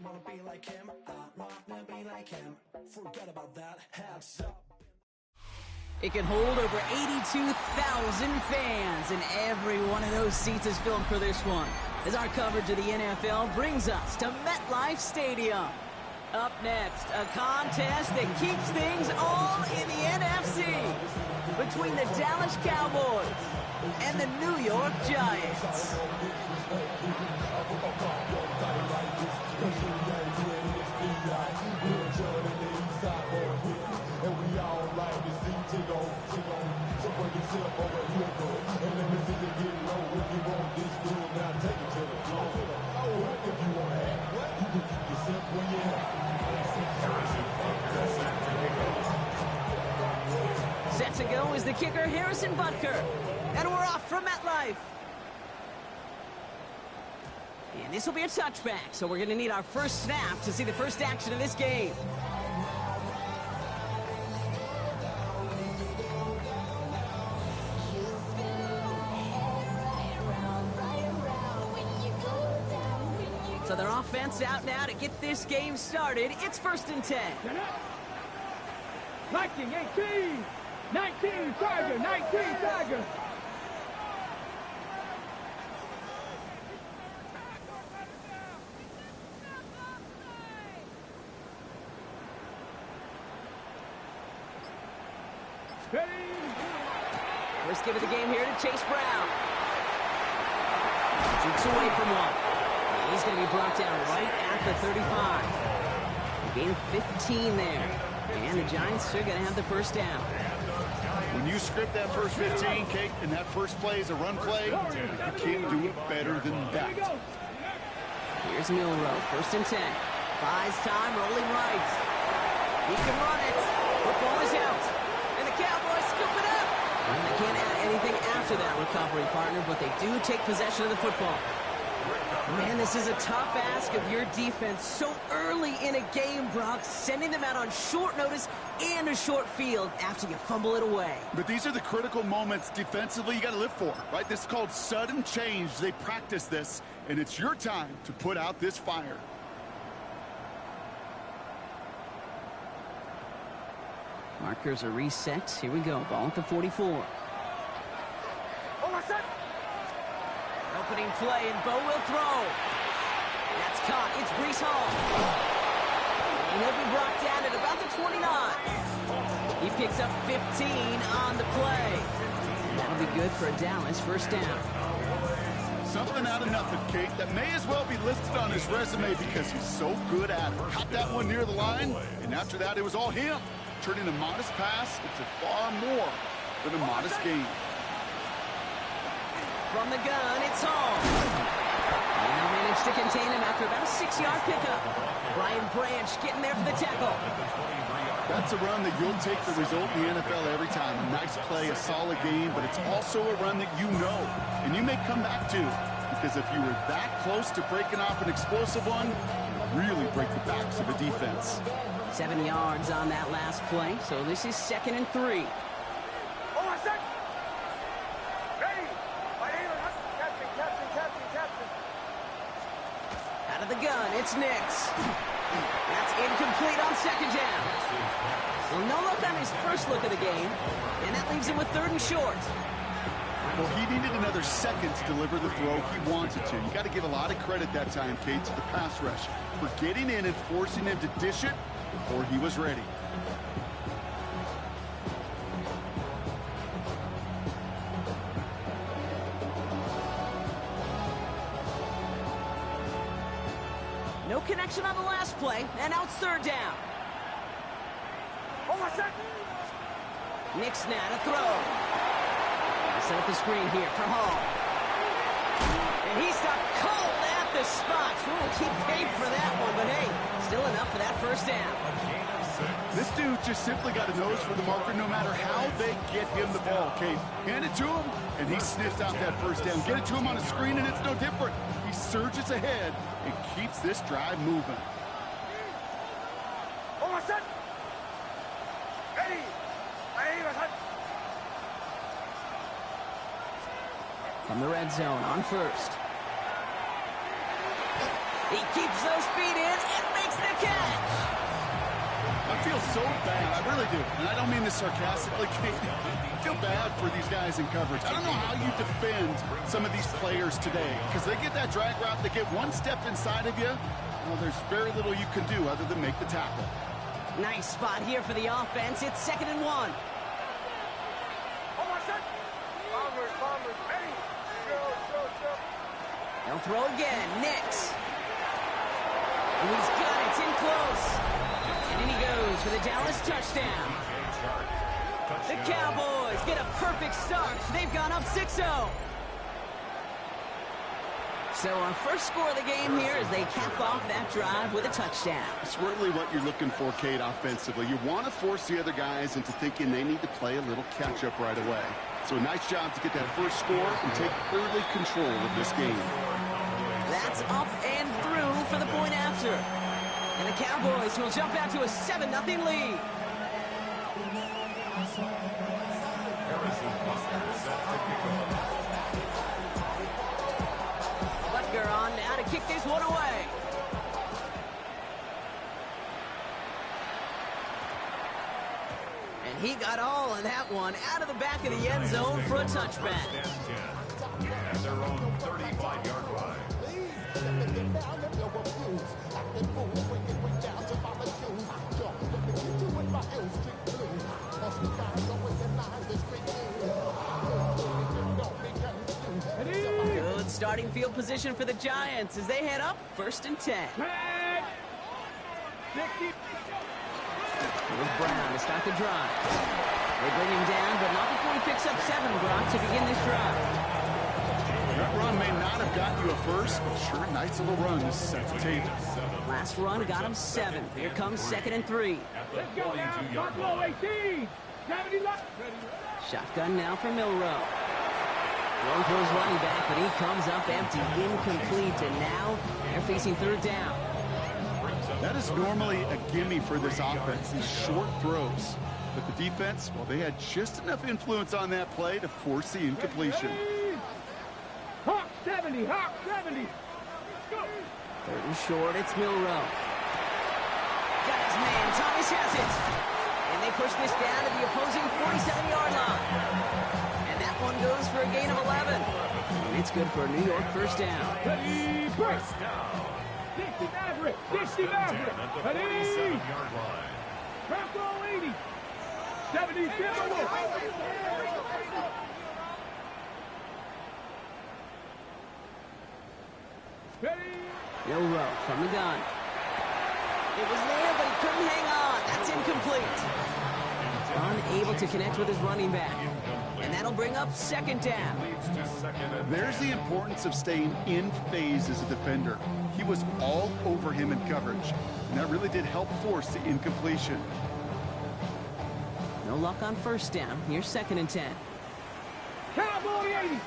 wanna be like him, I wanna be like him. Forget about that, hands up. It can hold over 82,000 fans, and every one of those seats is filled for this one, as our coverage of the NFL brings us to MetLife Stadium. Up next, a contest that keeps things all in the NFC between the Dallas Cowboys and the New York Giants. Set to go is the kicker, Harrison Butker. And we're off from MetLife. And this will be a touchback, so we're going to need our first snap to see the first action of this game. So their offense out now to get this game started. It's 1st and 10. 19, 18, 19, Tiger, 19, Tiger. First give of the game here to Chase Brown. Jukes away from one. He's going to be brought down right at the 35. A gain of 15 there. And the Giants are going to have the first down. When you script that first 15, Kate, and that first play is a run play, you can't do it better than that. Here's Milrow, 1st and 10. Buys time, rolling right. He can run it. Football is out. And the Cowboys scoop it up. And they can't add anything after that recovery, partner, but they do take possession of the football. Man, this is a tough ask of your defense so early in a game, Brock, sending them out on short notice and a short field after you fumble it away. But these are the critical moments defensively you got to live for, right? This is called sudden change. They practice this, and it's your time to put out this fire. Markers are reset. Here we go. Ball at the 44. Opening play, and Bo will throw. That's caught. It's Breece Hall. And he'll be brought down at about the 29. He picks up 15 on the play. And that'll be good for a Dallas first down. Something out of nothing, Kate, that may as well be listed on his resume because he's so good at it. Caught that one near the line, and after that, it was all him. Turning a modest pass into far more than a modest gain. From the gun, it's Hall. And they'll manage to contain him after about a 6-yard pickup. Brian Branch getting there for the tackle. That's a run that you'll take the result in the NFL every time. A nice play, a solid game, but it's also a run that you know, and you may come back to, because if you were that close to breaking off an explosive one, you really break the backs of a defense. 7 yards on that last play, so this is 2nd and 3. Out of the gun, it's Nix. That's incomplete on 2nd down. Well, no look on his first look of the game, and that leaves him with 3rd and short. Well, he needed another second to deliver the throw he wanted to. You got to give a lot of credit that time, Kate, to the pass rush for getting in and forcing him to dish it before he was ready. No connection on the last play, and now it's 3rd down. Nix now to throw. Set up the screen here for Hall. And he stopped cold at the spot. We will keep paid for that one, but hey, still enough for that first down. This dude just simply got a nose for the marker no matter how they get him the ball, Kate. Hand it to him, and he sniffs out that first down. Get it to him on a screen, and it's no different. He surges ahead and keeps this drive moving. From the red zone on 1st. He keeps those feet in and makes the catch. I feel so bad. I really do. And I don't mean this sarcastically, Kate. I feel bad for these guys in coverage. I don't know how you defend some of these players today because they get that drag route, they get one step inside of you. Well, there's very little you can do other than make the tackle. Nice spot here for the offense. It's 2nd and 1. They'll throw again. Nix. And he's got it. It's in close. And in he goes for the Dallas touchdown. The Cowboys get a perfect start. They've gone up 6-0. So our first score of the game here as they cap off that drive with a touchdown. It's really what you're looking for, Kate, offensively. You want to force the other guys into thinking they need to play a little catch-up right away. So a nice job to get that first score and take early control of this game. That's up and through for the point after. And the Cowboys will jump out to a 7-0 lead. Butker on now to kick this one away. And he got all of that one out of the back of the end zone for a touchback. At their own 35-yard line. Good starting field position for the Giants as they head up 1st and 10. Here's Brown to start the drive. They bring him down, but not before he picks up 7, Brock, to begin this drive. That run may not have gotten you a first, but sure, nice little run to set the table. Last run got him 7. Here comes 2nd and 3. Let's go now. Buffalo 18. 70 left. Shotgun now for Milrow. Thrown for his running back, but he comes up empty, incomplete, and now they're facing 3rd down. That is normally a gimme for this offense, these short throws. But the defense, well, they had just enough influence on that play to force the incompletion. Hawk 70, Hawk 70. Go. 3rd and short, it's Milrow. Got his man, Thomas has it. And they push this down to the opposing 47-yard line. And that one goes for a gain of 11. And it's good for a New York 1st down. Ready, break. 60 Maverick, 60 Maverick. Ready. Buffalo 80. 70 Timberwolves. Milrow from the gun. It was there, but he couldn't hang on. That's incomplete. Unable to connect with his running back. And that'll bring up 2nd down. There's the importance of staying in phase as a defender. He was all over him in coverage, and that really did help force the incompletion. No luck on 1st down. Here's 2nd and 10. Cowboy 80.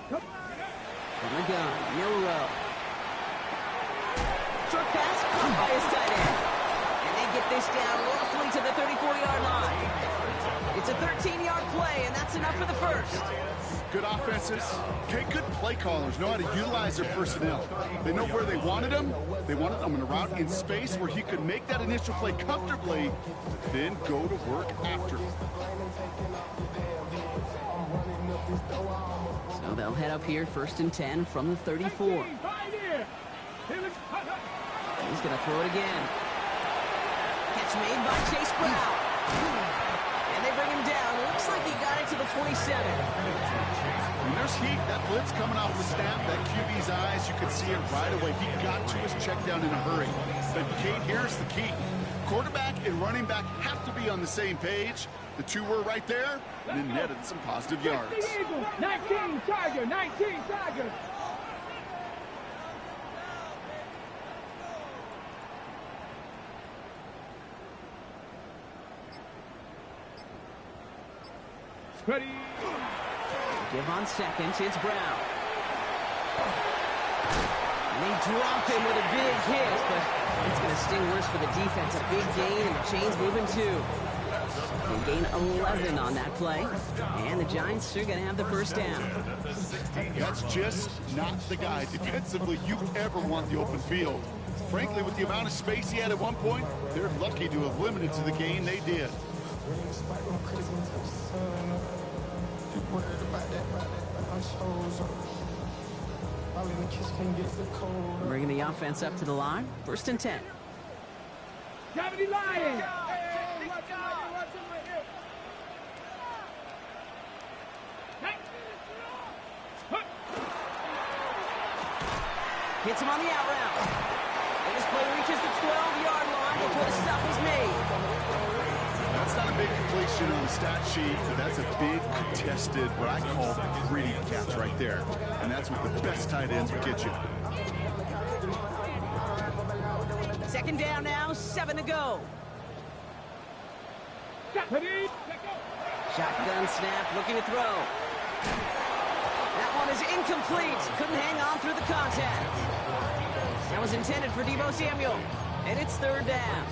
From the gun, Milrow. Short pass caught by his tight end. And they get this down roughly to the 34-yard line. It's a 13-yard play, and that's enough for the 1st. Good offenses, okay, good play callers know how to utilize their personnel. They know where they wanted him. They wanted him in a route in space where he could make that initial play comfortably, then go to work after. So they'll head up here 1st and 10 from the 34. He's going to throw it again. Catch made by Chase Brown. And they bring him down. Looks like he got it to the 27. And there's heat. That blitz coming off the snap, that QB's eyes, you could see it right away. He got to his check down in a hurry. But Kate, here's the key. Quarterback and running back have to be on the same page. The two were right there, and it netted some positive yards. 19 Tiger, 19 Tiger. Ready. Give on 2nd, it's Brown. And they drop him with a big hit, but it's going to sting worse for the defense. A big gain, and the chain's moving too. And gain 11 on that play. And the Giants are going to have the first down. That's just not the guy defensively you ever want the open field. Frankly, with the amount of space he had at one point, they're lucky to have limited to the gain they did. Bringing the offense up to the line. First and 10. 70 Lions. Hits him on the out route. And this play reaches the 12-yard line before the stop is made. That's not a big completion on the stat sheet, but that's a big contested, what I call gritty catch right there. And that's what the best tight ends will get you. Second down now, 7 to go. Shotgun snap, looking to throw. That one is incomplete. Couldn't hang on through the contact. That was intended for Deebo Samuel. And it's third down.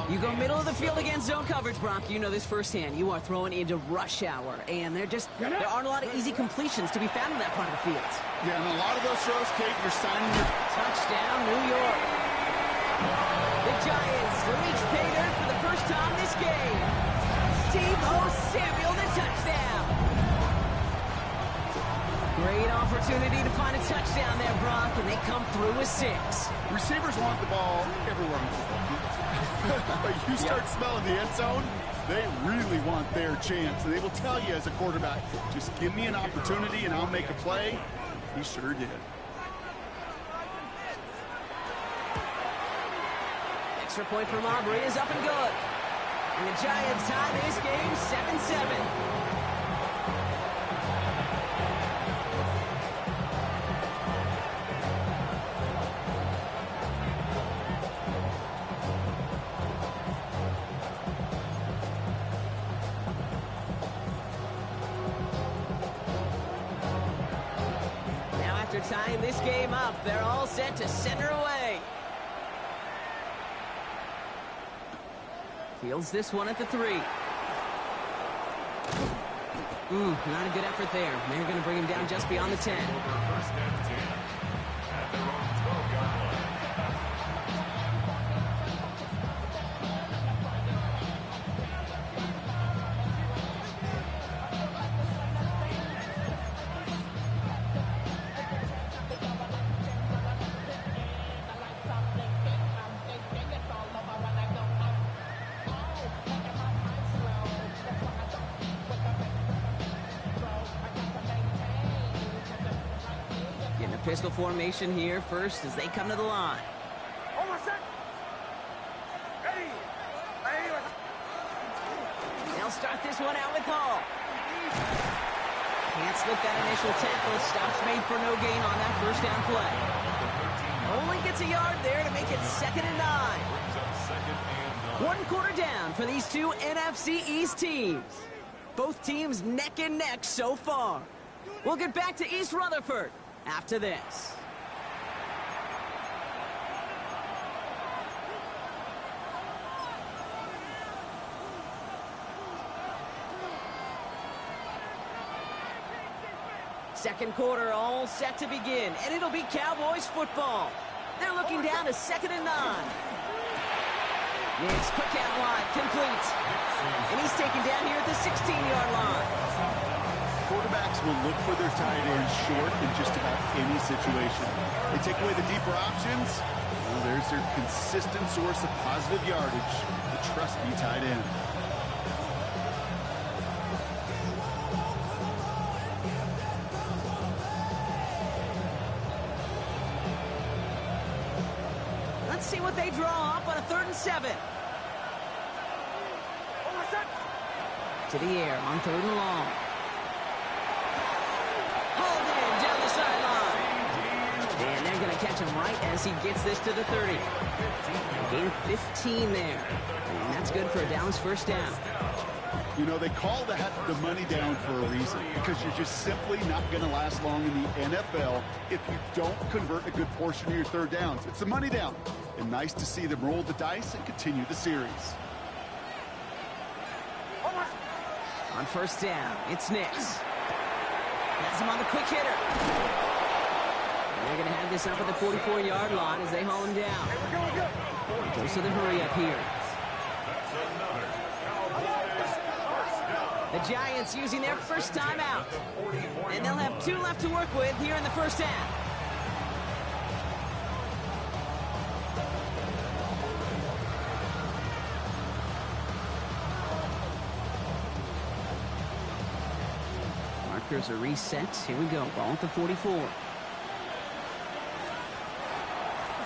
You go middle of the field against zone coverage, Brock. You know this firsthand. You are throwing into rush hour. And there aren't a lot of easy completions to be found in that part of the field. Yeah, and a lot of those throws, Kate, you're signing your... Touchdown, New York. The Giants reach pay dirt for the first time this game. Deebo Samuel, the touchdown. Great opportunity to find a touchdown there, Brock, and they come through with 6. Receivers want the ball everywhere on the football field. But you start smelling the end zone, they really want their chance. And they will tell you as a quarterback, just give me an opportunity and I'll make a play. He sure did. Extra point for Marbury is up and good. And the Giants tie this game 7-7. Tying this game up, they're all set to center away. Fields this one at the 3. Not a good effort there. They're going to bring him down just beyond the 10. Pistol formation here first as they come to the line. They'll start this one out with Hall. Can't slip that initial tackle. Stops made for no gain on that first down play. Only gets a yard there to make it 2nd and 9. 1 quarter down for these two NFC East teams. Both teams neck and neck so far. We'll get back to East Rutherford after this. Second quarter all set to begin, and it'll be Cowboys football. They're looking down to 2nd and 9. Nix, quick out wide, complete. And he's taken down here at the 16-yard line. Quarterbacks will look for their tight end short in just about any situation. They take away the deeper options. Well, there's their consistent source of positive yardage, the trusty tight end. Let's see what they draw up on a 3rd and 7. To the air on 3rd and long. Down the sideline. And they're going to catch him right as he gets this to the 30. Gain 15 there. And that's good for a Dallas first down. You know, they call that the money down for a reason, because you're just simply not going to last long in the NFL if you don't convert a good portion of your 3rd downs. It's the money down. And nice to see them roll the dice and continue the series. On first down, it's Nix. Has him on the quick hitter. And they're going to have this up at the 44-yard line as they haul him down. Goes to the hurry up here. The Giants using their first timeout. And they'll have 2 left to work with here in the first half. Markers are reset. Here we go. Ball at the 44.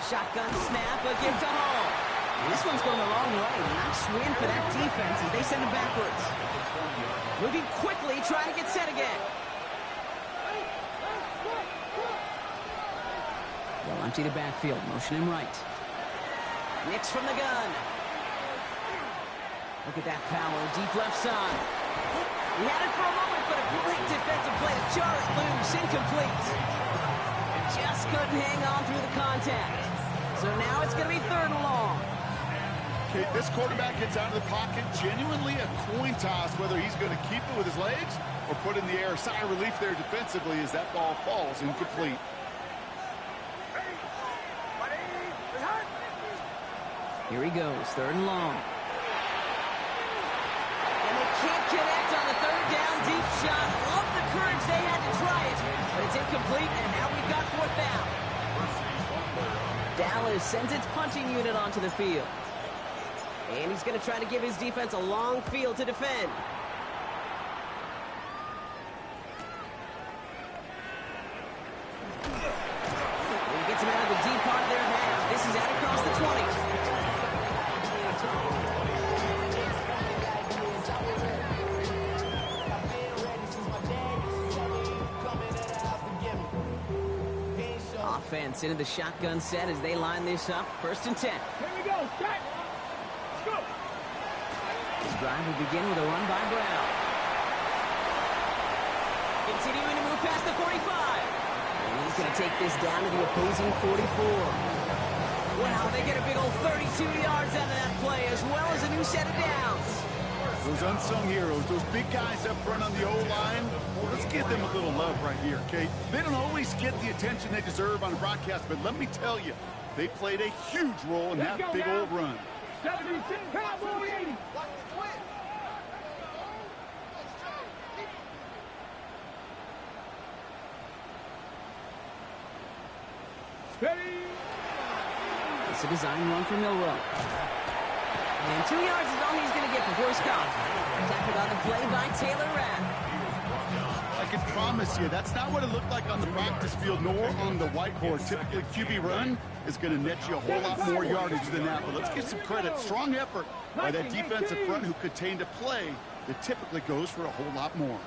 Shotgun snap, a give to Hall. And this one's going the wrong way. Nice win for that defense as they send it backwards. Moving quickly, trying to get set again. They'll empty the backfield, motion him right. Nix from the gun. Look at that power, deep left side. He had it for a moment, but a great defensive play to jar it loose, incomplete. Just couldn't hang on through the contact. So now it's going to be 3rd and long. Okay, this quarterback gets out of the pocket, genuinely a coin toss, whether he's going to keep it with his legs or put in the air. Sigh of relief there defensively as that ball falls incomplete. Here he goes, 3rd and long. And they can't connect on the 3rd down deep shot. Love the courage they had to try it, but it's incomplete, and now we've got 4th down. Dallas sends its punching unit onto the field. And he's going to try to give his defense a long field to defend. And he gets him out of the deep part of their half. This is out across the 20. Offense into the shotgun set as they line this up. 1st and 10. Here we go. Start. Let's go. This drive will begin with a run by Brown. Continuing to move past the 45. And he's going to take this down to the opposing 44. Wow, they get a big old 32 yards out of that play, as well as a new set of downs. Those unsung heroes, those big guys up front on the O-line, let's give them a little love right here, okay? They don't always get the attention they deserve on a broadcast, but let me tell you, they played a huge role in that big old run. 76, Cowboy 80. Ready? It's a design run for Milrow. And 2 yards is all he's going to get before he's caught. Tackled on the play by Taylor Rapp. I can promise you, that's not what it looked like on the practice field, nor on the whiteboard. Typically, QB run is going to net you a whole lot more yardage than that. But let's give some credit. Strong effort by that defensive front who contained a play that typically goes for a whole lot more.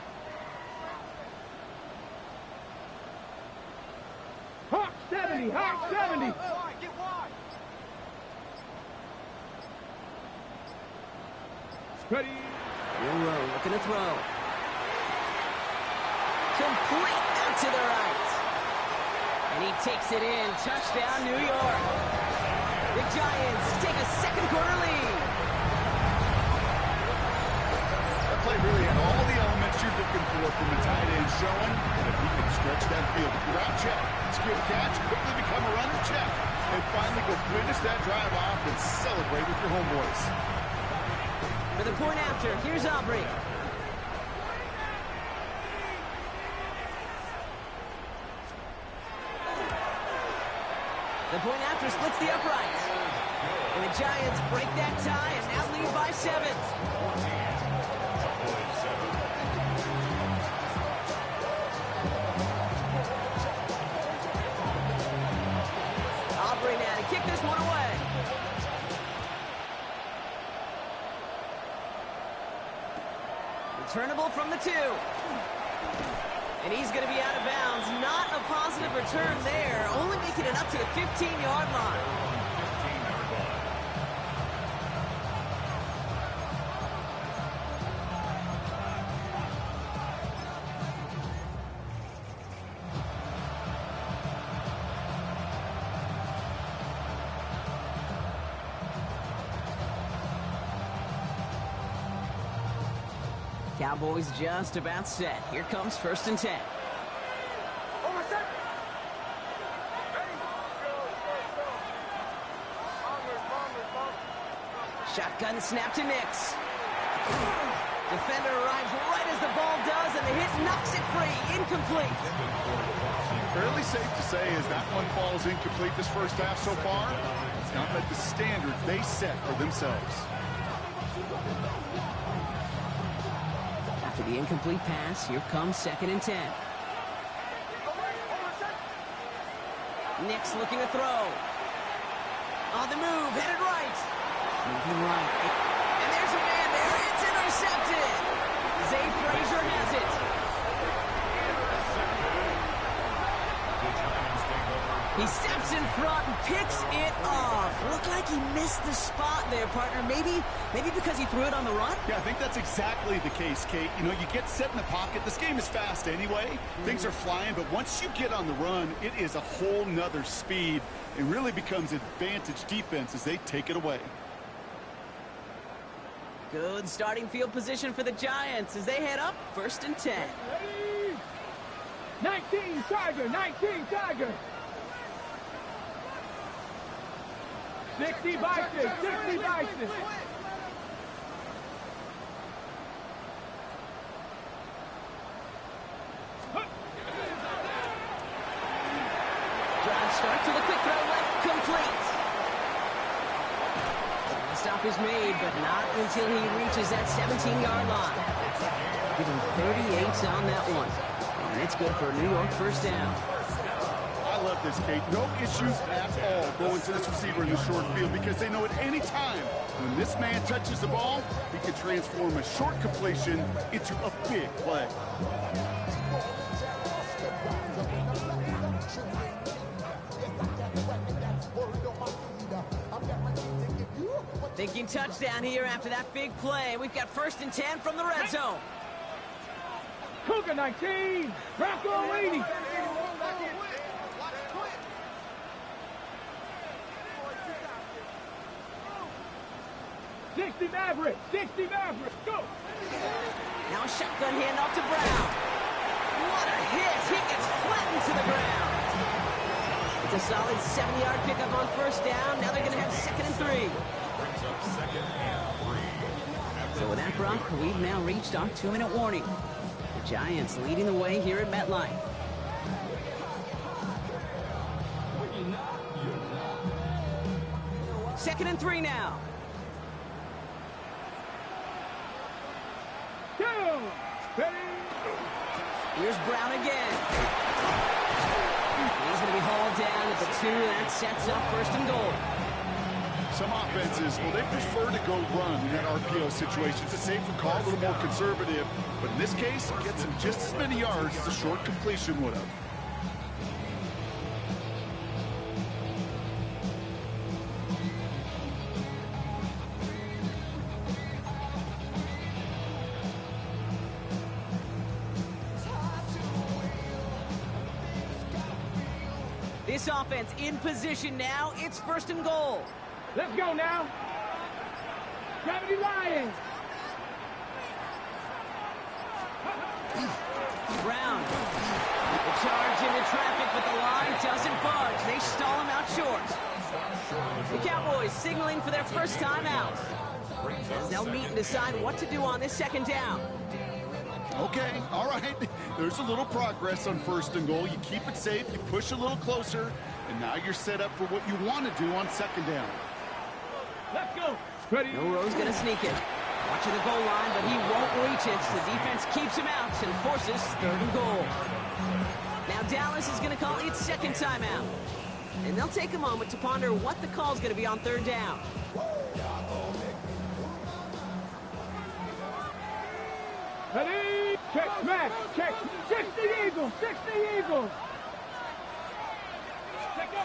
Hawk 70, Hawk 70. Ready? Milrow looking to throw. Complete out to the right. And he takes it in. Touchdown, New York. The Giants take a 2nd quarter lead. That play really had all the elements you're looking for from a tight end, showing that he can stretch that field. Route check, secure catch, quickly become a runner check, and finally go finish that drive off and celebrate with your homeboys. For the point after, here's Aubrey. The point after splits the uprights. And the Giants break that tie and now lead by 7. Aubrey now to kick this one away. Returnable from the 2. And he's going to be out of bounds. Not a positive return there. Only making it up to the 15-yard line. Cowboys just about set. Here comes 1st and 10. Shotgun snap to Nix. Defender arrives right as the ball does, and the hit knocks it free. Incomplete. Fairly safe to say as that one falls incomplete this first half so far. It's not met the standard they set for themselves. After the incomplete pass, here comes 2nd and 10. Nix looking to throw. On the move, headed right. Moving right. And there's a man there. It's intercepted. Zay Frazier has it. He steps in front and picks it off. Looked like he missed the spot there, partner. Maybe because he threw it on the run? Yeah, I think that's exactly the case, Kate. You know, you get set in the pocket. This game is fast anyway. Things are flying, but once you get on the run, it is a whole nother speed. It really becomes advantage defense as they take it away. Good starting field position for the Giants as they head up 1st and 10. 19 Tiger, 19 Tiger. 60 Bison, 60 Bison. Drive start to the quick throw left, complete. The stop is made, but not until he reaches that 17-yard line. Give him 38 on that one. And it's good for a New York 1st down. I love this, Kate. No issues at all going to this receiver in the short field because they know at any time when this man touches the ball, he can transform a short completion into a big play. Thinking touchdown here after that big play. We've got 1st and 10 from the red zone. Cougar 19, Bronco 80. Sixty Maverick, go! Now a shotgun handoff to Brown. What a hit! He gets flattened to the ground. It's a solid 70-yard pickup on 1st down. Now they're going to have 2nd and 3. Brings up 2nd and 3. So with that, Brock, we've now reached our 2-minute warning. The Giants leading the way here at MetLife. Second and 3 now. Here's Brown again. He's going to be hauled down at the 2. That sets up 1st and goal. Some offenses, well, they prefer to go run in that RPO situation. It's a safer call, a little more conservative. But in this case, it gets him just as many yards as a short completion would have. This offense in position now. It's 1st and goal. Let's go now. Gravity Lions. Brown. The charge into traffic, but the line doesn't budge. They stall him out short. The Cowboys signaling for their 1st time out. As they'll meet and decide what to do on this 2nd down. Okay, all right. There's a little progress on 1st and goal. You keep it safe, you push a little closer, and now you're set up for what you want to do on 2nd down. Let's go. Ready. Milroe's going to sneak it. Watching the goal line, but he won't reach it. The defense keeps him out and forces 3rd and goal. Now Dallas is going to call its 2nd timeout. And they'll take a moment to ponder what the call is going to be on 3rd down. Ready. Check smash. Check. 60 Eagles. 60 Eagles. Let's go.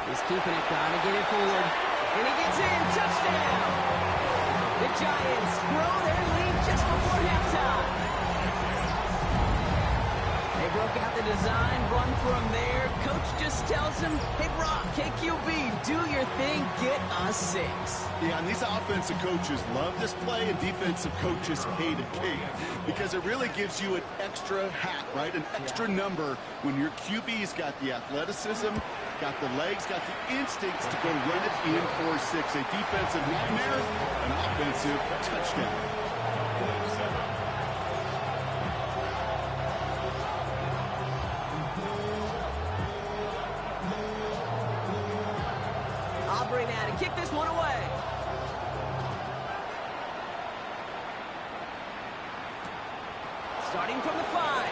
He's keeping it, gotta get it forward. And he gets in, touchdown! The Giants grow their lead just before halftime. They broke out the design run from there, Coach just tells him, hey, Brock, hey, QB, do your thing, get a 6. Yeah, and these offensive coaches love this play, and defensive coaches hate it, Kate, because it really gives you an extra hat, right? An extra number when your QB's got the athleticism, got the legs, got the instincts to go run it in for 6. A defensive nightmare, an offensive touchdown. Bring that and kick this one away. Starting from the 5.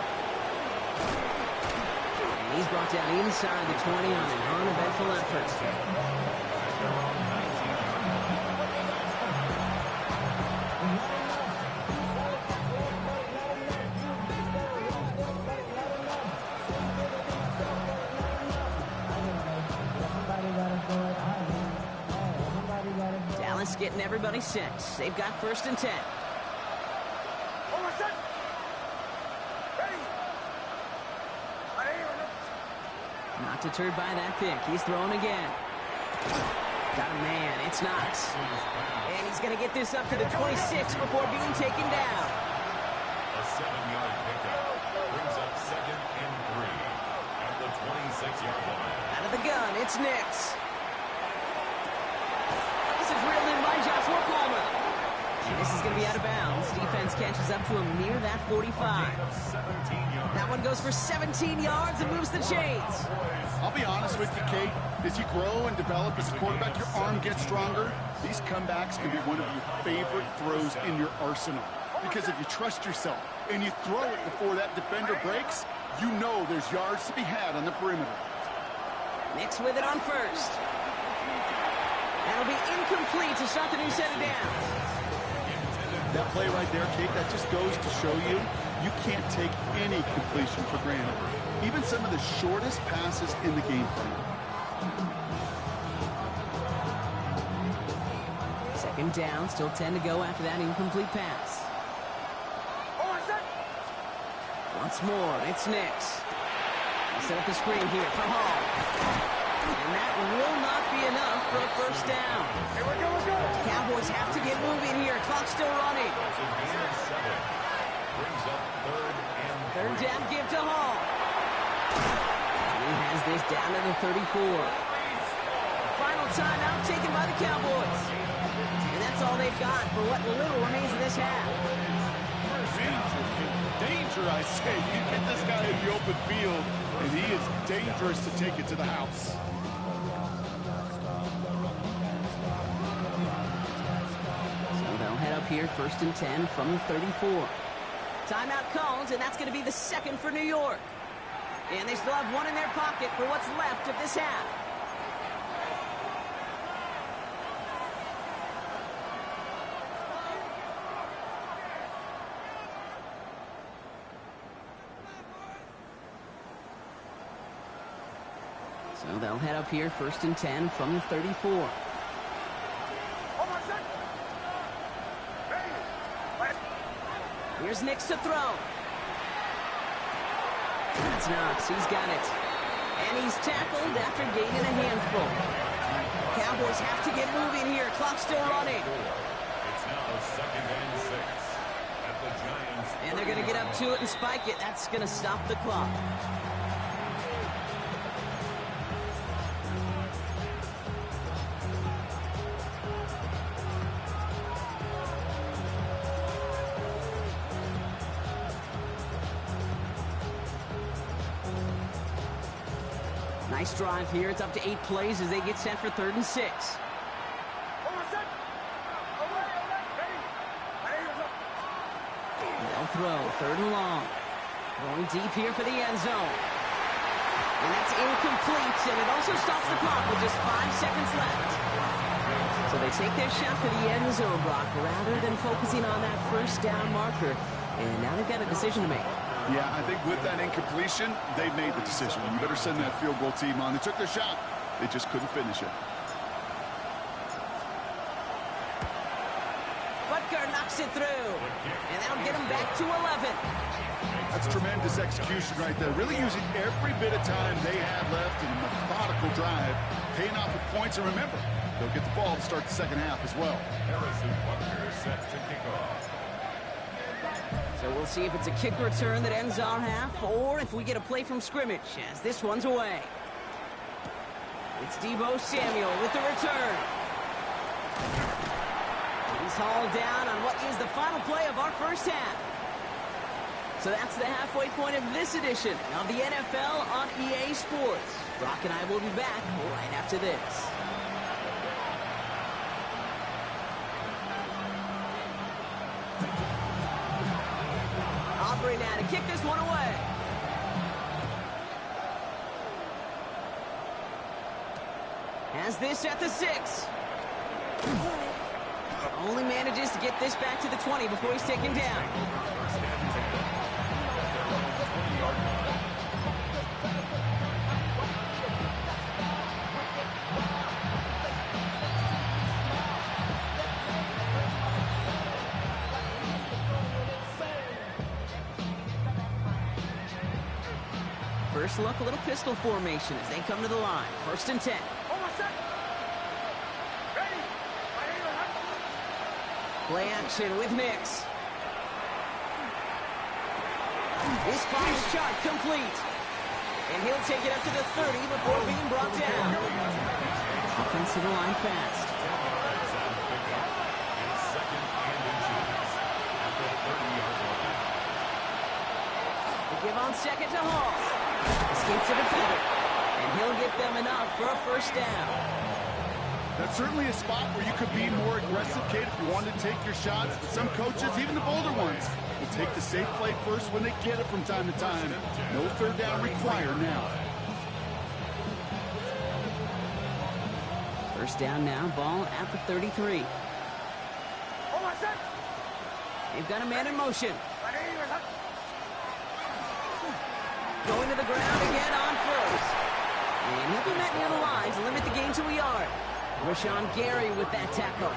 And he's brought down inside the 20 on an uneventful effort. Dallas getting everybody set. They've got 1st and 10. Not deterred by that pick. He's throwing again. Got a man. It's Knox. And he's going to get this up to the 26 before being taken down. A 7-yard pickup brings up 2nd and 3 at the 26-yard line. Out of the gun, it's Nix. This is reeled in by Joshua Palmer. And this is going to be out of bounds. Defense catches up to him near that 45. That one goes for 17 yards and moves the chains. I'll be honest with you, Kate. As you grow and develop as a quarterback, your arm gets stronger. These comebacks can be one of your favorite throws in your arsenal. Because if you trust yourself and you throw it before that defender breaks, you know there's yards to be had on the perimeter. Nix with it on 1st. That'll be incomplete to start the new set of downs. That play right there, Kate, that just goes to show you can't take any completion for granted. Even some of the shortest passes in the game plan. 2nd down, still 10 to go after that incomplete pass. Once more, it's Nix. Set up the screen here for Hall. And that will not be enough for a 1st down. Cowboys have to get moving here. Clock's still running. 3rd down, give to Hall. He has this down to the 34. Final timeout taken by the Cowboys. And that's all they've got for what little remains of this half. Danger, I say. You get this guy in the open field, and he is dangerous to take it to the house. So they'll head up here, 1st and 10 from the 34. Timeout called, and that's going to be the 2nd for New York. And they still have one in their pocket for what's left of this half. So they'll head up here, 1st and 10 from the 34. Here's Nix to throw. That's Knox. He's got it. And he's tackled after gaining a handful. Cowboys have to get moving here. Clock's still running. It's now 2nd and 6 at the Giants. And they're going to get up to it and spike it. That's going to stop the clock. Nice drive here. It's up to 8 plays as they get set for 3rd and 6. They'll throw 3rd and long. Going deep here for the end zone. And that's incomplete, and it also stops the clock with just 5 seconds left. So they take their shot for the end zone, Brock, rather than focusing on that 1st down marker. And now they've got a decision to make. Yeah, I think with that incompletion, they made the decision. You better send that field goal team on. They took their shot. They just couldn't finish it. Butker knocks kicks it through. And that'll get him back to 11. That's tremendous execution right there. Really using every bit of time they have left in a methodical drive, paying off with points. And remember, they'll get the ball to start the second half as well. Harrison Butker set to kick off. So we'll see if it's a kick return that ends our half, or if we get a play from scrimmage, as this one's away. It's Deebo Samuel with the return. He's hauled down on what is the final play of our first half. So that's the halfway point of this edition of the NFL on EA Sports. Brock and I will be back right after this. Aubrey now to kick this one away. Has this at the 6. Only manages to get this back to the 20 before he's taken down. First look, a little pistol formation as they come to the line. 1st and 10. Play action with Nix. His final shot complete. And he'll take it up to the 30 before being brought down. Offensive line fast. They give on 2nd to Hall. Escapes the defender. And he'll get them enough for a 1st down. That's certainly a spot where you could be more aggressive, Kate, if you wanted to take your shots. But some coaches, even the bolder ones, will take the safe play first when they get it from time to time. No 3rd down required now. 1st down now, ball at the 33. They've got a man in motion. Going to the ground again on 1st. And he'll be met near the line to limit the gain to a yard. Rashawn Gary with that tackle.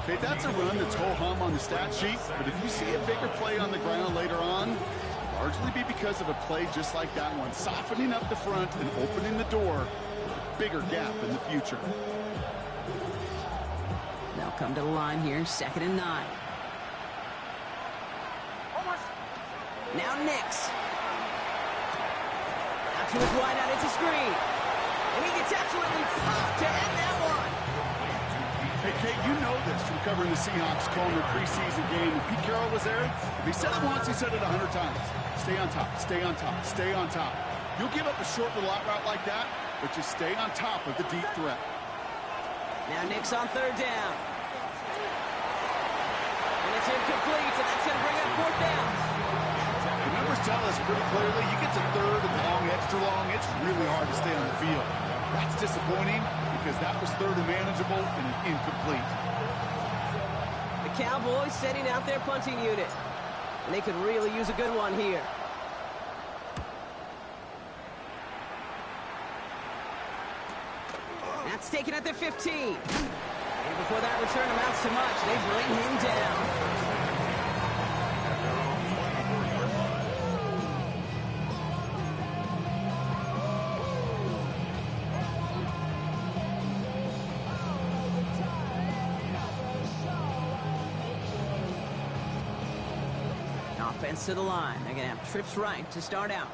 Okay, that's a run that's ho-hum on the stat sheet, but if you see a bigger play on the ground later on, it'll largely be because of a play just like that one, softening up the front and opening the door for a bigger gap in the future. They'll come to the line here, 2nd and 9. Now Nix. Out to his wide out, it's a screen. And he gets absolutely popped to end that one. Hey, Kate, you know this from covering the Seahawks, calling their preseason game. When Pete Carroll was there, if he said it once, he said it 100 times. Stay on top, stay on top, stay on top. You'll give up a short little out route like that, but just stay on top of the deep threat. Now Nix on 3rd down. And it's incomplete, and that's going to bring up 4th down. The numbers tell us pretty clearly, you get to 3rd and long, extra long, it's really hard to stay on the field. That's disappointing because that was 3rd and manageable and an incomplete. The Cowboys setting out their punting unit. And they could really use a good one here. That's taken at the 15. And before that return amounts to much, they bring him down. Offense to the line. They're going to have trips right to start out.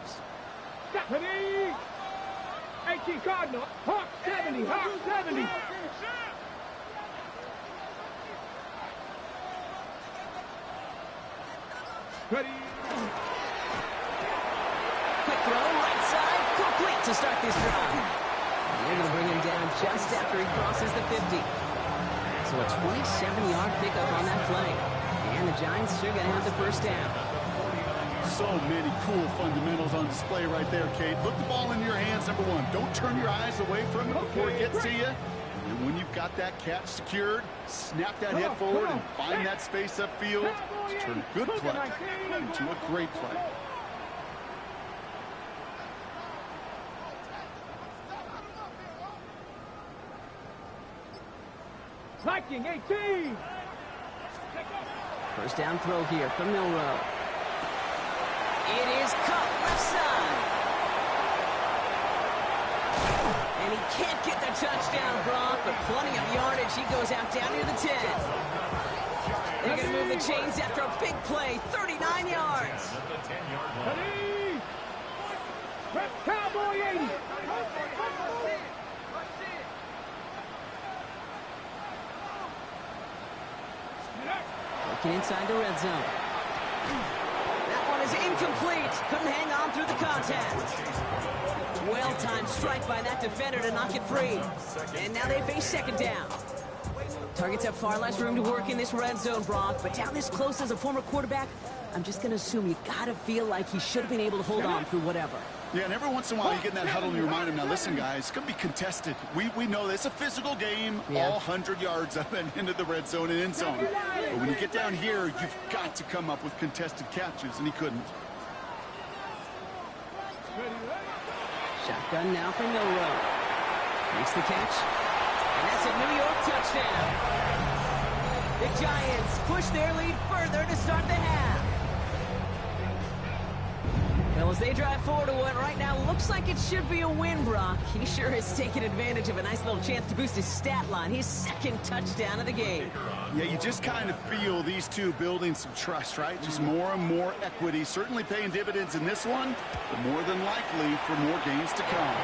Stephanie! 18 Cardinal. Hawk 70. Hawk 70. Ready. Quick throw, right side, complete to start this drive. And they're going to bring him down just after he crosses the 50. So a 27-yard pickup on that play. And the Giants are going to have the 1st down. So many cool fundamentals on display right there, Kate. Put the ball in your hands, number 1. Don't turn your eyes away from it before it gets to you. And when you've got that catch secured, snap that head forward and find that space upfield to turn a good play into a great play. Viking 18. First down throw here from Milrow. It is caught left side. And he can't get the touchdown, Brock, but plenty of yardage. He goes out down near the 10. They're going to move the chains after a big play, 39 yards. Ready? Rep Cowboy 80. Looking inside the red zone. That one is incomplete. Couldn't hang on through the contact. Well-timed strike by that defender to knock it free. And now they face second down. Targets have far less room to work in this red zone, Brock, but down this close as a former quarterback, I'm just going to assume you got to feel like he should have been able to hold on through whatever. Yeah, and every once in a while you get in that huddle and you remind him, now listen, guys, it's going to be contested. We know this. It's a physical game, all 100 yards up and into the red zone and end zone. But when you get down here, you've got to come up with contested catches, and he couldn't. Shotgun now for Milrow. Makes the catch. And that's a New York touchdown. The Giants push their lead further to start the half. Well, as they drive forward to what right now looks like it should be a win, Brock. He sure has taken advantage of a nice little chance to boost his stat line. His second touchdown of the game. Yeah, you just kind of feel these two building some trust, right? Just more and more equity. Certainly paying dividends in this one, but more than likely for more games to come.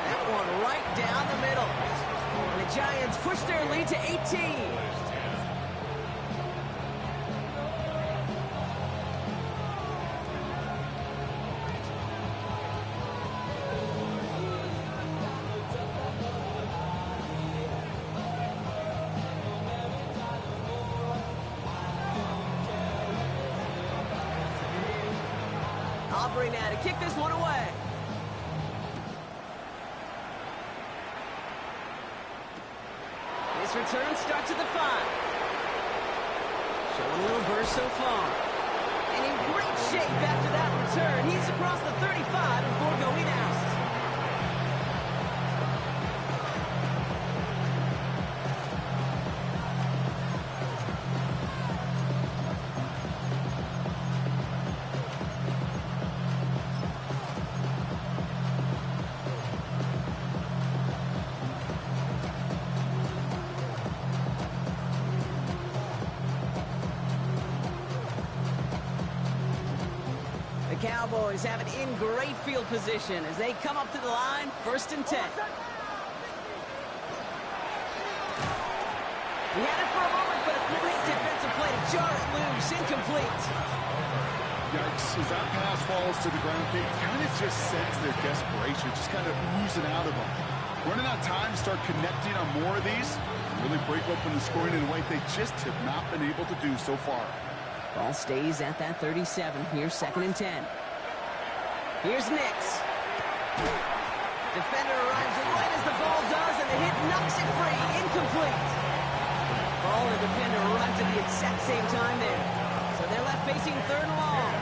That one right down the middle. And the Giants push their lead to 18. Aubrey now to kick this one away. This return starts at the 5. Showing a little burst so far. And in great shape after that return. He's across the 35 before going out. Cowboys have it in great field position as they come up to the line, 1st and 10. He had it for a moment, but a great defensive play to jar it loose, incomplete. Yikes, as that pass falls to the ground, you kind of just sense their desperation, just kind of oozing out of them. Running out of time to start connecting on more of these, really break open the scoring in a way they just have not been able to do so far. Ball stays at that 37. Here's 2nd and 10. Here's Nix. Defender arrives right as the ball does, and the hit knocks it free. Incomplete. Ball and defender arrives at the exact same time there. So they're left facing 3rd and long.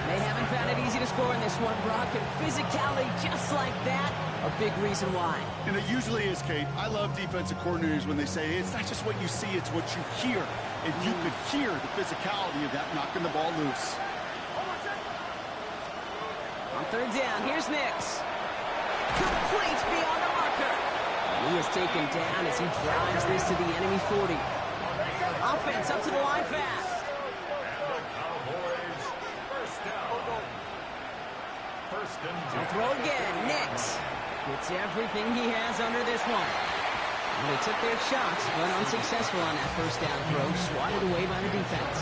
They haven't found it easy to score in this one, Brock, and physicality just like that, a big reason why. And it usually is, Kate. I love defensive coordinators when they say, hey, it's not just what you see, it's what you hear. And you could hear the physicality of that knocking the ball loose. On 3rd down, here's Nix. Complete beyond the marker. And he is taken down as he drives this to the enemy 40. Offense up to the line fast. And the Cowboys, 1st down. 1st and 10. They'll throw again. Nix gets everything he has under this one. They took their shots, but unsuccessful on that 1st down throw, swatted away by the defense.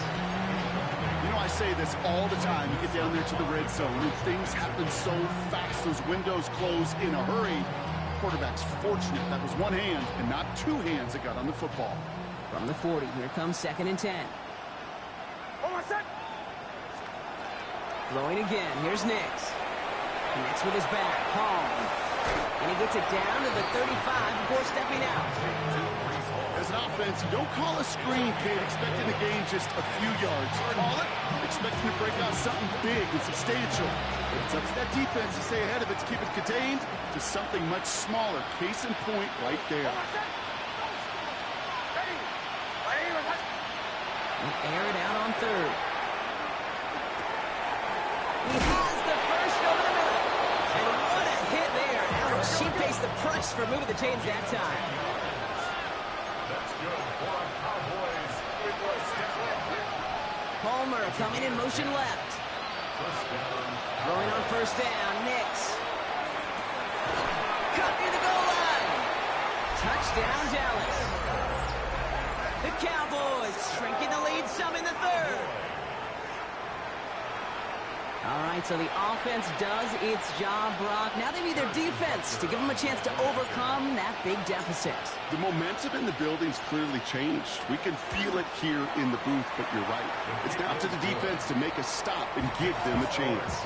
You know, I say this all the time. You get down there to the red zone, and things happen so fast. Those windows close in a hurry. Quarterback's fortunate. That was one hand and not two hands that got on the football. From the 40, here comes 2nd and 10. Throwing again. Here's Nix. Connects with his back. Hall. And he gets it down to the 35 before stepping out. As an offense, you don't call a screen, Kate, expecting to gain just a few yards. You call it expecting to break out something big and substantial. But it's up to that defense to stay ahead of it, to keep it contained to something much smaller. Case in point right there. Air it out on third. He has the first over the middle. And what a hit there. Ouch, she faced the press for moving the chains that time. That's good for a Cowboys first down. Palmer coming in motion left. First down. Throwing on first down, Nix. Cut near the goal line. Touchdown, Dallas. The Cowboys shrinking the lead some in the third. All right, so the offense does its job, Brock. Now they need their defense to give them a chance to overcome that big deficit. The momentum in the building's clearly changed. We can feel it here in the booth, but you're right. It's now to the defense to make a stop and give them a chance.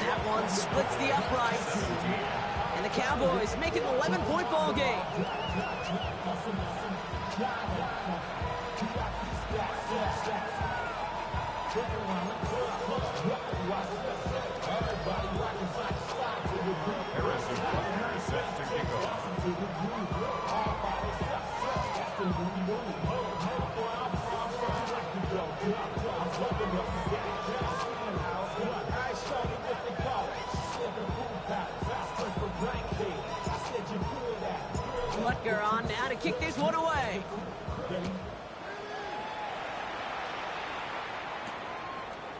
That one splits the uprights. And the Cowboys make it an 11-point ball game. Harrison Butker set to kick off. Butker on now to kick this one away.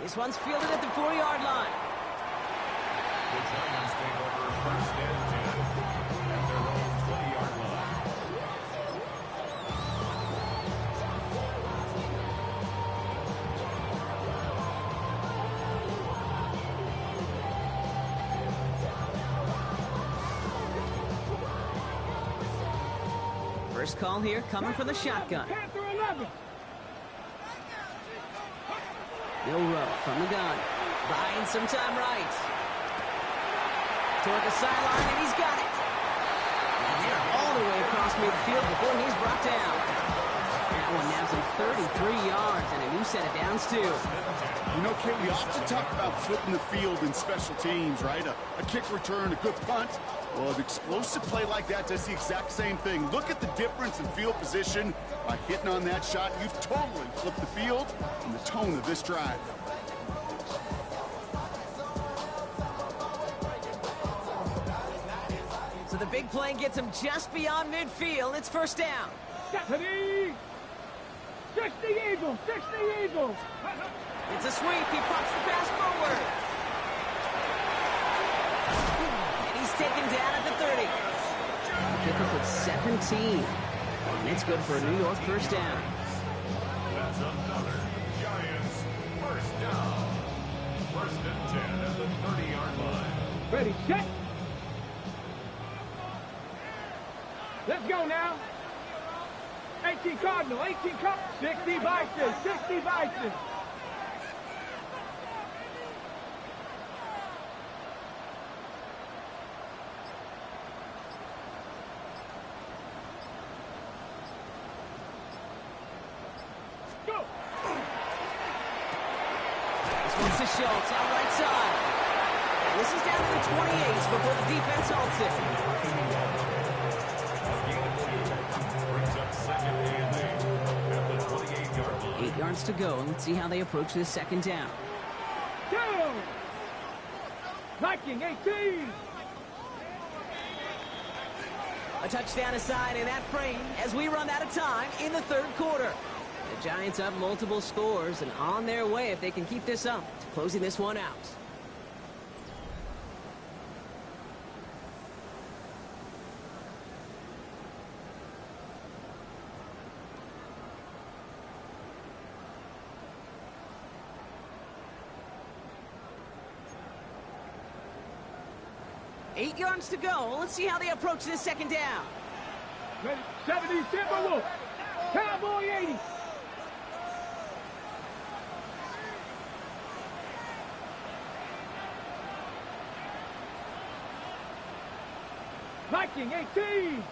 This one's fielded at the 4-yard line. The Giants take over first and 10 at their own 20-yard line. First call here coming from the shotgun. Panther 11. Bill Rowe from the gun. Buying some time right. Toward the sideline, and he's got it. And they're all the way across midfield before he's brought down. That one nabs him 33 yards and a new set of downs, too. You know, Kate, we often talk about flipping the field in special teams, right? A kick return, a good punt. Well, an explosive play like that does the exact same thing. Look at the difference in field position. By hitting on that shot, you've totally flipped the field and the tone of this drive. So the big play gets him just beyond midfield. It's first down. Stephanie. 60 Eagles. 60 Eagles. It's a sweep. He pops the pass forward. And he's taken down at the 30. Pickup of 17. And it's good for a New York first down. That's another Giants first down. First and 10 at the 30-yard line. Ready, set. Let's go now. 18 Cardinal, 18 Cardinal. 60 Vices, 60 Vices. Go. This one's to Schultz out right side. And this is down to the 28 before the defense halts it. Brings up second and 8 at the 28-yard line. 8 yards to go. Let's see how they approach this second down. Go. Viking, 18. A touchdown aside in that frame as we run out of time in the third quarter. The Giants up multiple scores and on their way if they can keep this up to closing this one out. Eight yards to go. Let's see how they approach this second down. Ready, 70 Timberwolves. Cowboy 80. Viking, 18.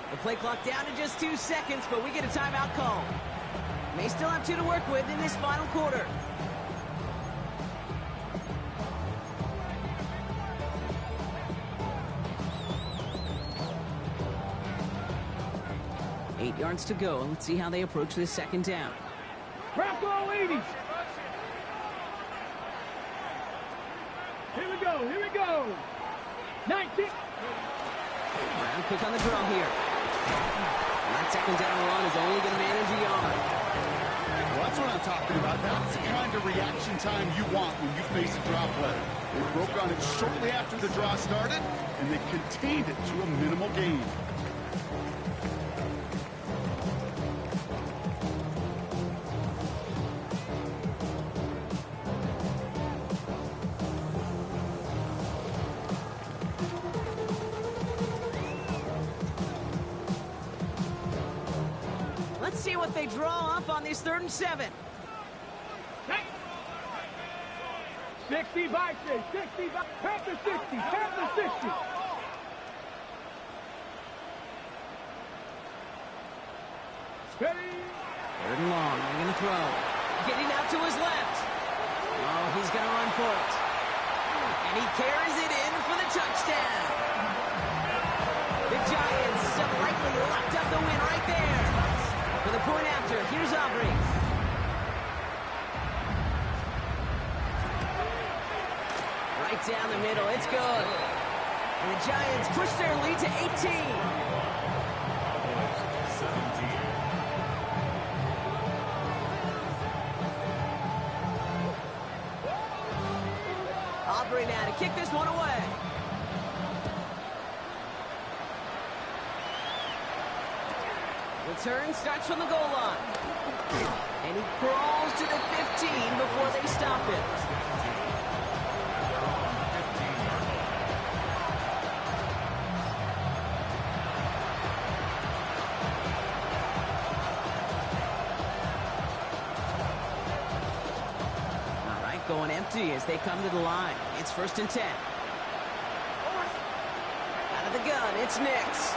The play clock down to just 2 seconds, but we get a timeout call. May still have 2 to work with in this final quarter. 8 yards to go. Let's see how they approach this second down. Bronco 80. Here we go. Here we go. 19. Brown quick on the draw here. That second down run is only going to manage a yard. Well, that's what I'm talking about. That's the kind of reaction time you want when you face a draw play. They broke on it shortly after the draw started, and they contained it to a minimal gain. Let's see what they draw up on this 3rd and 7. 60 by 60 by Panther 60. Panther 60. Ready? 3rd and long. They're going to throw. Getting out to his left. Oh, he's going to run for it. And he carries it in for the touchdown. The Giants have likely locked up the win right there. For the point after, here's Aubrey. Right down the middle, it's good. And the Giants push their lead to 18. Aubrey now to kick this one away. Return starts from the goal line. And he crawls to the 15 before they stop it. All right, going empty as they come to the line. It's 1st and 10. Out of the gun, it's Nix.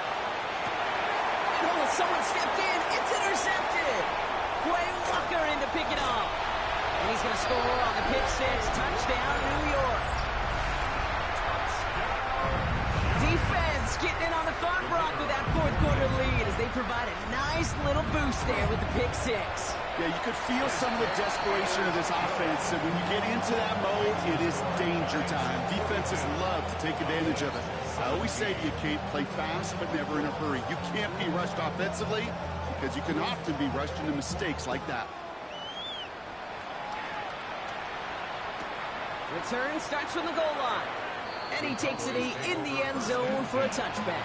Oh, someone stepped in. It's intercepted. Quay Walker in to pick it off. And he's going to score on the pick six. Touchdown, New York. Defense getting in on the Farm Bronc with that 4th quarter lead as they provide a nice little boost there with the pick six. Yeah, you could feel some of the desperation of this offense. And when you get into that mode, it is danger time. Defenses love to take advantage of it. I always say to you, Kate, play fast but never in a hurry. You can't be rushed offensively because you can often be rushed into mistakes like that. Return starts from the goal line. And he takes it in the end zone for a touchback.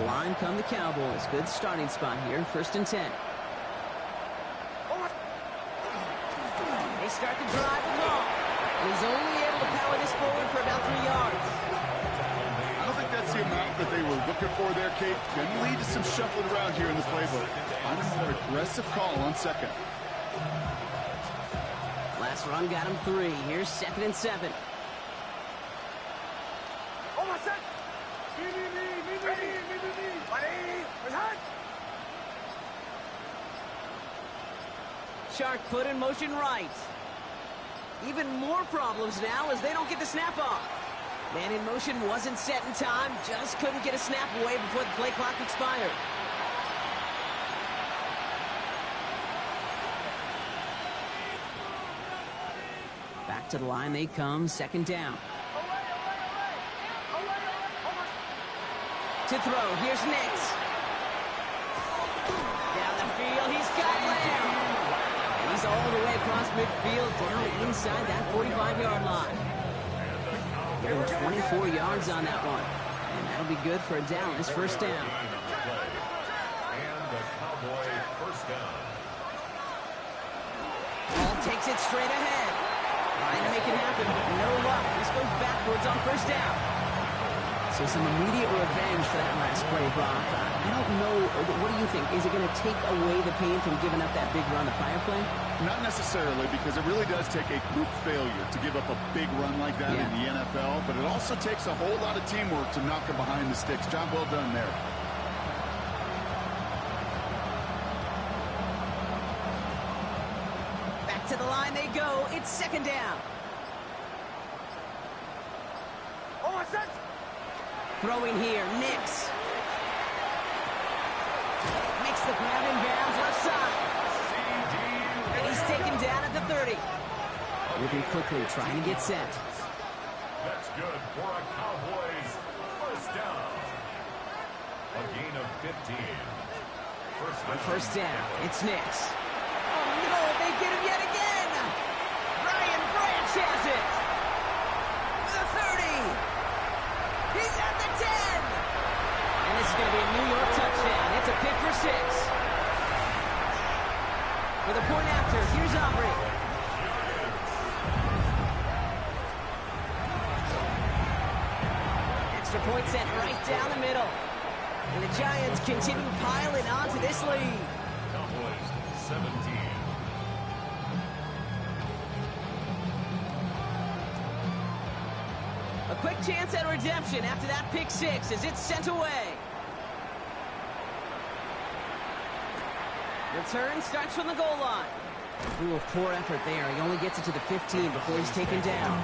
Line come the Cowboys. Good starting spot here. 1st and 10. They start to drive the ball. And he's only able to power this forward for about 3 yards. I don't think that's the amount that they were looking for there, Kate. Can lead to some shuffling around here in the playbook. I'm a more aggressive call on 2nd. Last run got him 3. Here's 2nd and 7. Shark put in motion right. Even more problems now as they don't get the snap off. Man in motion wasn't set in time, just couldn't get a snap away before the play clock expired. Back to the line they come, 2nd down. To throw, here's Nix. Down the field, he's got Lamb. And he's all the way across midfield, down inside that 45-yard line. Getting 24 yards on that one. And that'll be good for a Dallas 1st down. And the Cowboy 1st down. Ball takes it straight ahead. Trying to make it happen, but no luck. This goes backwards on 1st down. So some immediate revenge for that last play, Brock. I don't know. What do you think? Is it going to take away the pain from giving up that big run the prior play? Not necessarily, because it really does take a group failure to give up a big run like that in the NFL, but it also takes a whole lot of teamwork to knock them behind the sticks. Job well done there. Back to the line they go. It's second down. Throwing here, Nix. Makes the grab in bounds left side. And he's taken down at the 30. Moving quickly, trying to get set. That's good for a Cowboys first down. A gain of 15. First down, it's Nix. Oh no, they get him yet again. Brian Branch has it. The 30. He's at the 10. And this is going to be a New York touchdown. It's a pick for 6. With a point after, here's Aubrey. Extra point sent right down the middle. And the Giants continue piling onto this lead. Cowboys 17. A quick chance at redemption after that pick 6 as it's sent away. Return starts from the goal line. Ooh, a poor effort there. He only gets it to the 15 before he's taken down.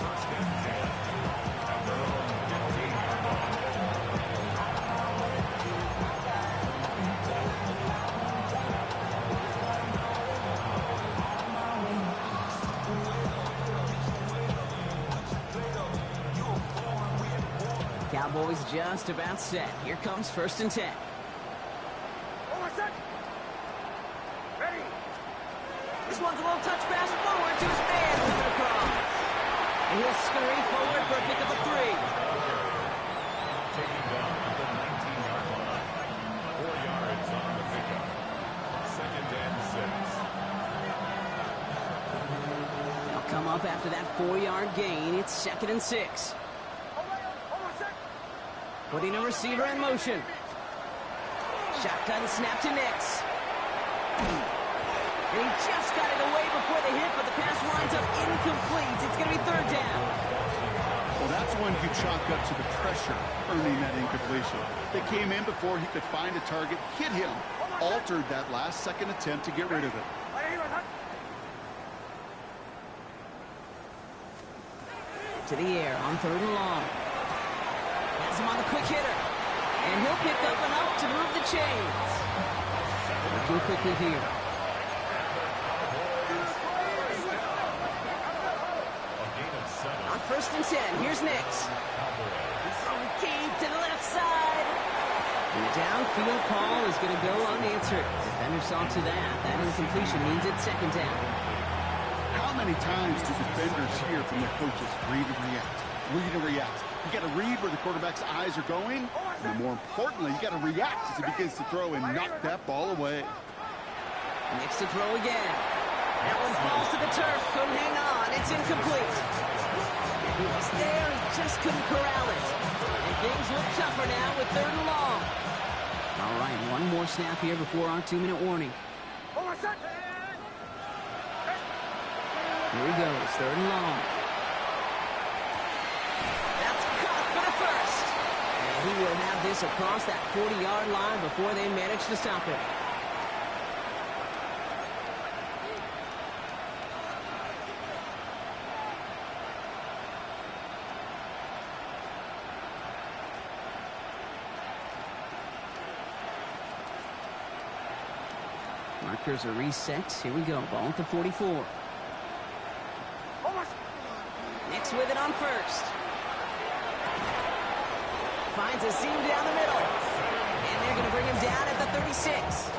Cowboys just about set. Here comes first and 10. This one's a little touch pass forward to his man coming across. And he'll scurry forward for a pick of a 3. Taking down at the 19-yard line. 4 yards on the pickup. Second and 6. They'll come up after that 4-yard gain. It's second and 6. Putting a receiver in motion. Shotgun snap to Nix. And he just got it away before the hit, but the pass winds up incomplete. It's going to be third down. Well, that's one you chalk up to the pressure earning that incompletion. They came in before he could find a target, hit him, altered that last-second attempt to get rid of it. To the air on third and long. Has him on the quick hitter. And he'll pick up enough to move the chains. Looking quickly here. On first and 10, here's Nix. He's throwing deep to the left side. And the downfield call is going to go unanswered. Defender saw to that. That incompletion means it's second down. How many times do defenders hear from their coaches, read and react, read and react? You got to read where the quarterback's eyes are going, and more importantly, you got to react as he begins to throw and knock that ball away. Nix to throw again. That one falls to the turf. Couldn't hang on. It's incomplete. He was there. He just couldn't corral it. And things look tougher now with third and long. All right, one more snap here before our 2-minute warning. Here he goes, third and long. That's caught for the first. And he will have this across that 40-yard line before they manage to stop it. Markers are reset. Here we go. Ball at the 44. Nix with it on first. Finds a seam down the middle. And they're going to bring him down at the 36.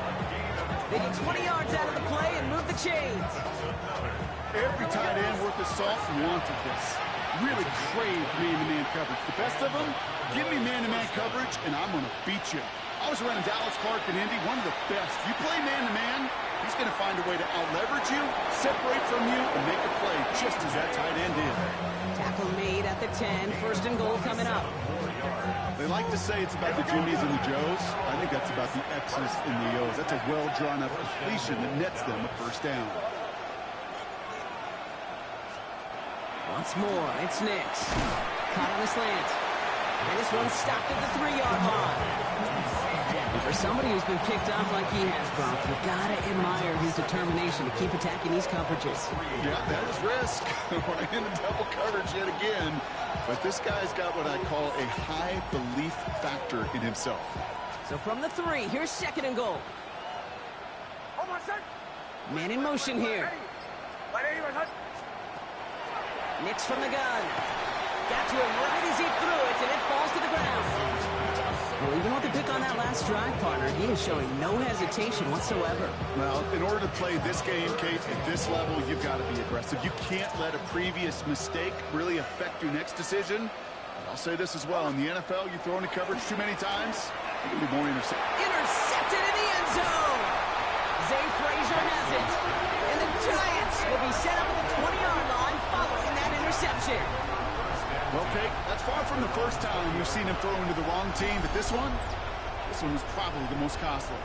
They get 20 yards out of the play and move the chains. Every tight end worth his salt wanted this. Really craved man-to-man coverage. The best of them, give me man-to-man coverage, and I'm going to beat you. I was running Dallas, Clark, and Indy, one of the best. You play man-to-man, He's going to find a way to out-leverage you, separate from you, and make a play just as that tight end did. Tackle made at the 10. First and goal coming up. They like to say it's about the Jimmies and the Joes. I think that's about the X's and the O's. That's a well-drawn-up completion that nets them a first down. Once more, it's Nix. Caught on the slant. And this one stopped at the 3-yard line. And for somebody who's been picked off like he has, Brock, you gotta admire his determination to keep attacking these coverages. Yeah, that is risk. We're in a double coverage yet again. But this guy's got what I call a high belief factor in himself. So from the 3, here's second and goal. Man in motion here. Nix from the gun. Got to him right as he threw it, and it falls to the ground. Well, even with the pick on that last drive, partner, he is showing no hesitation whatsoever. Well, in order to play this game, Kate, at this level, you've got to be aggressive. You can't let a previous mistake really affect your next decision. I'll say this as well. In the NFL, you throw into coverage too many times, you can be more intercepted. Intercepted in the end zone. Zay Frazier has it. And the Giants will be set up at the 20-yard line following that interception. Well, Kate, that's far from the first time we've seen him throw into the wrong team, but this one was probably the most costly.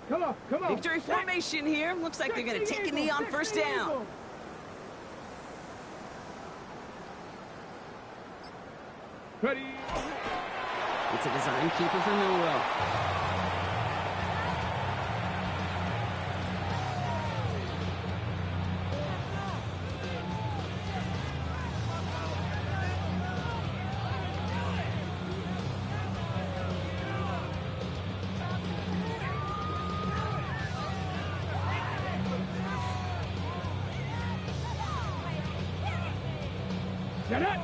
Come on. Victory formation here. Looks like they're going to take a knee on first down. Ready. It's a design keeper for Millwell.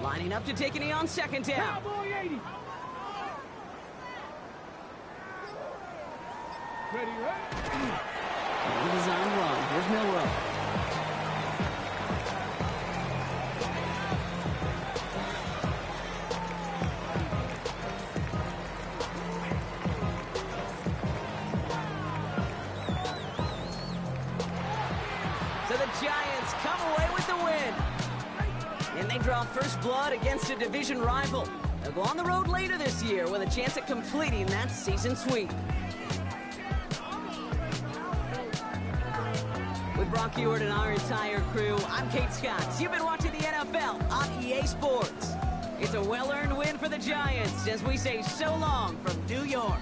Lining up to take a knee on second down. Cowboy 80. Ready. Well designed run. Here's Millwell. So the Giants come away with the win. And they draw first blood against a division rival. They'll go on the road later this year with a chance at completing that season sweep. With Brock Ewart and our entire crew, I'm Kate Scott. You've been watching the NFL on EA Sports. It's a well-earned win for the Giants as we say so long from New York.